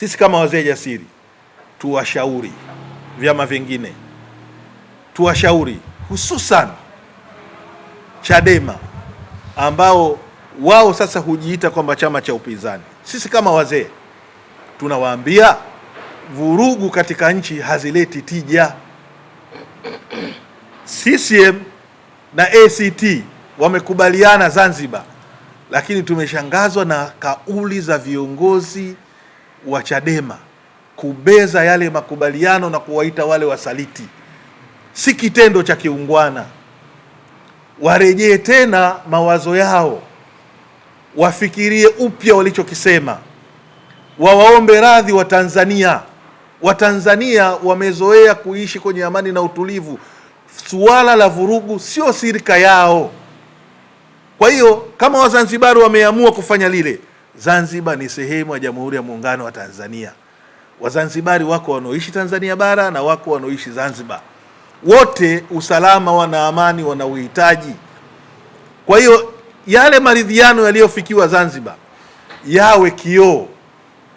Sisi kama wazee jasiri tuwashauri vyama vingine, tuwashauri hususan Chadema ambao wao sasa hujiita kwamba chama cha upinzani. Sisi kama wazee tunawaambia vurugu katika nchi hazileti tija. CCM na ACT wamekubaliana Zanzibar, lakini tumeshangazwa na kauli za viongozi wa Chadema kubeza yale makubaliano na kuwaita wale wasaliti. Si kitendo cha kiungwana. Warejee tena mawazo yao, wafikirie upya walichokisema, wawaombe radhi wa Tanzania. Watanzania wamezoea kuishi kwenye amani na utulivu. Suala la vurugu sio sirika yao. Kwa hiyo kama Wazanzibari wameamua kufanya lile, Zanzibar ni sehemu ya Jamhuri ya Muungano wa Tanzania. Wazanzibari wako wanaoishi Tanzania bara na wako wanaoishi Zanzibar. Wote usalama wana amani wanauhitaji. Kwa hiyo yale maridhiano yaliyofikiwa Zanzibar yawe kioo,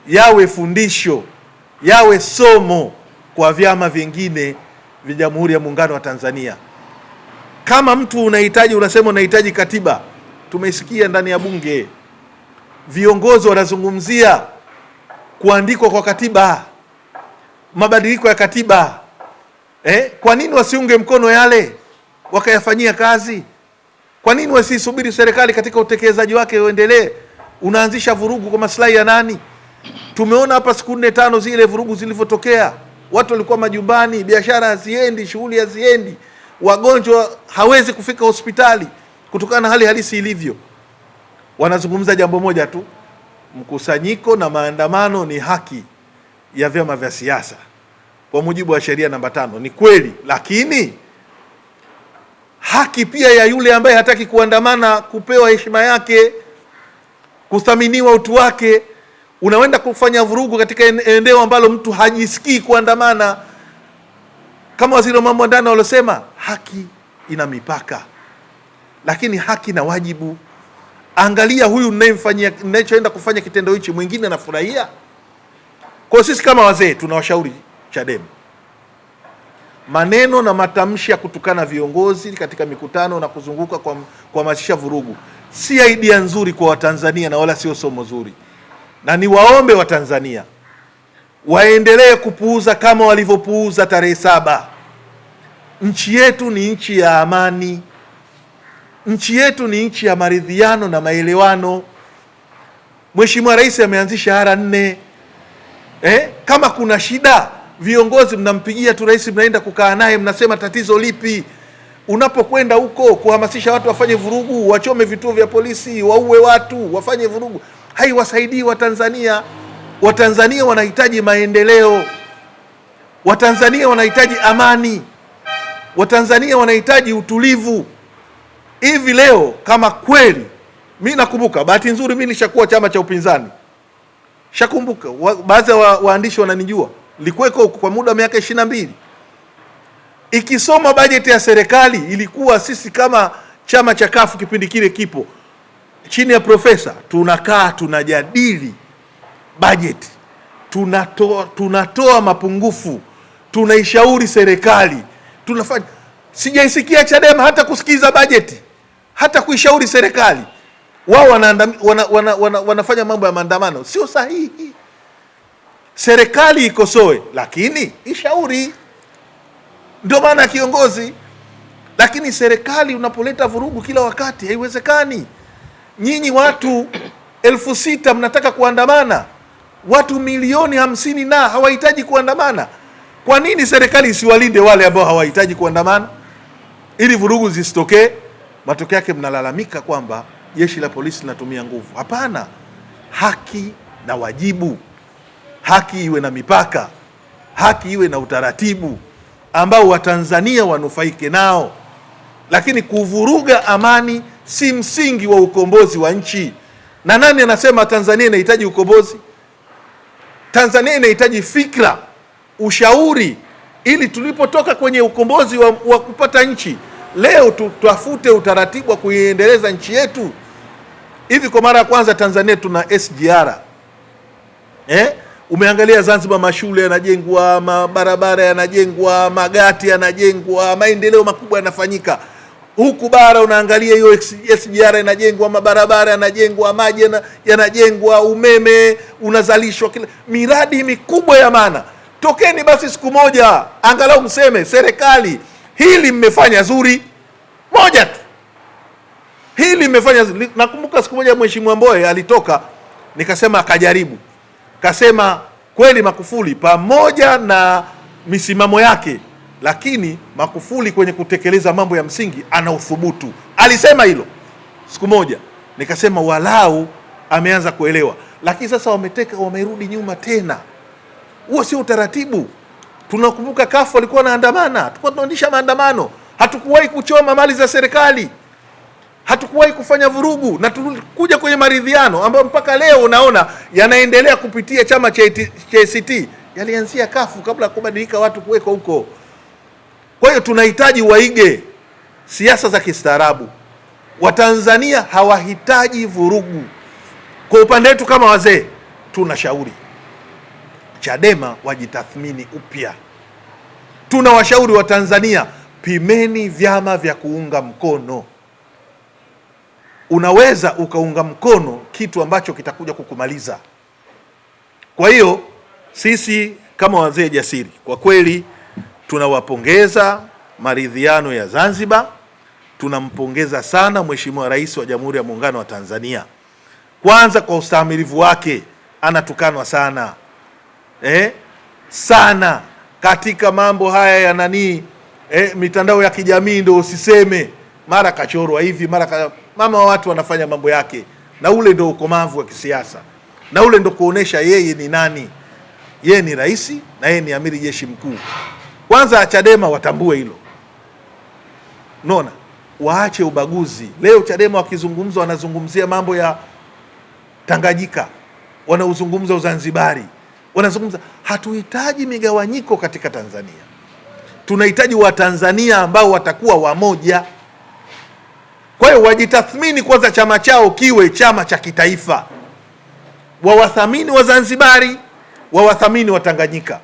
yawe fundisho, yawe somo kwa vyama vingine vya Jamhuri ya Muungano wa Tanzania. Kama mtu unahitaji, unasema unahitaji katiba, tumesikia ndani ya bunge viongozi wanazungumzia kuandikwa kwa katiba, mabadiliko ya katiba. Kwa nini wasiunge mkono yale wakayafanyia kazi? Kwa nini wasisubiri serikali katika utekelezaji wake uendelee? Unaanzisha vurugu kwa maslahi ya nani? Tumeona hapa siku 4-5 zile vurugu zilivyotokea, watu walikuwa majumbani, biashara haziendi, shughuli haziendi, wagonjwa hawezi kufika hospitali kutokana na hali halisi ilivyo. Wanazungumza jambo moja tu, mkusanyiko na maandamano ni haki ya vyama vya siasa kwa mujibu wa sheria namba 5. Ni kweli, lakini haki pia ya yule ambaye hataki kuandamana kupewa heshima yake, kuthaminiwa utu wake. Unaenda kufanya vurugu katika eneo ambalo mtu hajisikii kuandamana. Kama waziri wa mambo ya ndani alosema, haki ina mipaka, lakini haki na wajibu. Angalia huyu ninachoenda kufanya kitendo hichi, mwingine anafurahia. Kwa sisi kama wazee tunawashauri Chadema, maneno na matamshi ya kutukana viongozi katika mikutano na kuzunguka kwa kuhamasisha vurugu si idea nzuri kwa Watanzania na wala sio somo zuri. Na niwaombe Watanzania waendelee kupuuza kama walivyopuuza tarehe 7. Nchi yetu ni nchi ya amani. Nchi yetu ni nchi ya maridhiano na maelewano. Mheshimiwa Rais ameanzisha R4. Kama kuna shida, viongozi mnampigia tu rais, mnaenda kukaa naye, mnasema tatizo lipi. Unapokwenda huko kuhamasisha watu wafanye vurugu, wachome vituo vya polisi, waue watu, wafanye vurugu, haiwasaidii Watanzania. Watanzania wanahitaji maendeleo. Watanzania wanahitaji amani. Watanzania wanahitaji utulivu. Hivi leo kama kweli, mimi nakumbuka, bahati nzuri mimi nishakuwa chama cha upinzani. Shakumbuka, baadhi ya waandishi wananijua, nilikuweko kwa muda wa miaka 22. Ikisoma bajeti ya serikali, ilikuwa sisi kama chama cha CUF kipindi kile kipo chini ya profesa, tunakaa tunajadili bajeti, tunatoa mapungufu, tunaishauri serikali, tunafanya. Sijaisikia Chadema hata kusikiza bajeti, hata kuishauri serikali. Wao wanafanya mambo ya maandamano, sio sahihi. Serikali ikosoe, lakini ishauri. Ndio maana ya kiongozi. Lakini serikali unapoleta vurugu kila wakati, haiwezekani. Nyinyi watu 6,000 mnataka kuandamana, watu milioni 50 na hawahitaji kuandamana. Kwa nini serikali isiwalinde wale ambao hawahitaji kuandamana ili vurugu zisitokee? Matokeo yake mnalalamika kwamba jeshi la polisi linatumia nguvu. Hapana, haki na wajibu. Haki iwe na mipaka, haki iwe na utaratibu ambao Watanzania wanufaike nao. Lakini kuvuruga amani si msingi wa ukombozi wa nchi. Na nani anasema Tanzania inahitaji ukombozi? Tanzania inahitaji fikra, ushauri, ili tulipotoka kwenye ukombozi wa kupata nchi, leo tutafute utaratibu wa kuiendeleza nchi yetu. Hivi kwa mara ya kwanza Tanzania tuna SGR. Umeangalia Zanzibar, mashule yanajengwa, mabarabara yanajengwa, magati yanajengwa, maendeleo makubwa yanafanyika. Huku bara unaangalia hiyo SGR inajengwa, mabarabara yanajengwa, maji yanajengwa, umeme unazalishwa, miradi mikubwa ya maana. Tokeni basi siku moja angalau mseme serikali, hili mmefanya zuri moja tu, hili mmefanya zuri. Nakumbuka siku moja Mheshimiwa Mbowe alitoka, nikasema akajaribu, kasema kweli Magufuli pamoja na misimamo yake, lakini Magufuli kwenye kutekeleza mambo ya msingi ana uthubutu. Alisema hilo siku moja, nikasema walau ameanza kuelewa. Lakini sasa wamerudi nyuma tena. Huo sio utaratibu. Tunakumbuka CUF walikuwa wanaandamana, tulikuwa tunaendesha maandamano, hatukuwahi kuchoma mali za serikali, hatukuwahi kufanya vurugu, na tulikuja kwenye maridhiano ambayo mpaka leo unaona yanaendelea kupitia chama cha ACT. Yalianzia CUF kabla ya kubadilika watu kuwekwa huko. Kwa hiyo tunahitaji waige siasa za kistaarabu. Watanzania hawahitaji vurugu. Kwa upande wetu kama wazee, tunashauri Chadema wajitathmini upya. Tunawashauri Watanzania, pimeni vyama vya kuunga mkono. Unaweza ukaunga mkono kitu ambacho kitakuja kukumaliza. Kwa hiyo sisi kama wazee jasiri, kwa kweli tunawapongeza maridhiano ya Zanzibar. Tunampongeza sana Mheshimiwa Rais wa Jamhuri ya Muungano wa Tanzania, kwanza kwa ustahimilivu wake. Anatukanwa sana sana katika mambo haya ya mitandao ya kijamii, ndio usiseme, mara kachorwa hivi, mama wa watu wanafanya mambo yake, na ule ndio ukomavu wa kisiasa, na ule ndio kuonesha yeye ni nani. Yeye ni rais na yeye ni amiri jeshi mkuu. Kwanza Chadema watambue hilo. Unaona, waache ubaguzi. Leo Chadema wakizungumza, wanazungumzia mambo ya Tanganyika, wanauzungumza Uzanzibari, wanazungumza. Hatuhitaji migawanyiko katika Tanzania. Tunahitaji Watanzania ambao watakuwa wamoja. Kwa hiyo wajitathmini kwanza, chama chao kiwe chama cha kitaifa, wawathamini Wazanzibari, wawathamini Watanganyika.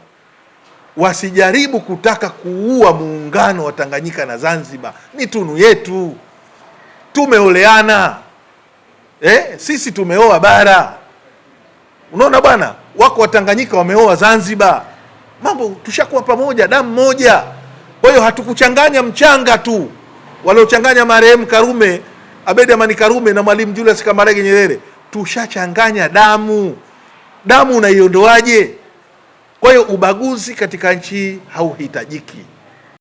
Wasijaribu kutaka kuua muungano wa Tanganyika na Zanzibar. Ni tunu yetu, tumeoleana, sisi tumeoa bara. Unaona bwana, wako Watanganyika wameoa Zanzibar, mambo tushakuwa pamoja, damu moja. Kwa hiyo hatukuchanganya mchanga tu waliochanganya marehemu Karume, Abedi Amani Karume na Mwalimu Julius Kambarage Nyerere. Tushachanganya damu. Damu unaiondoaje? Kwa hiyo ubaguzi katika nchi hauhitajiki.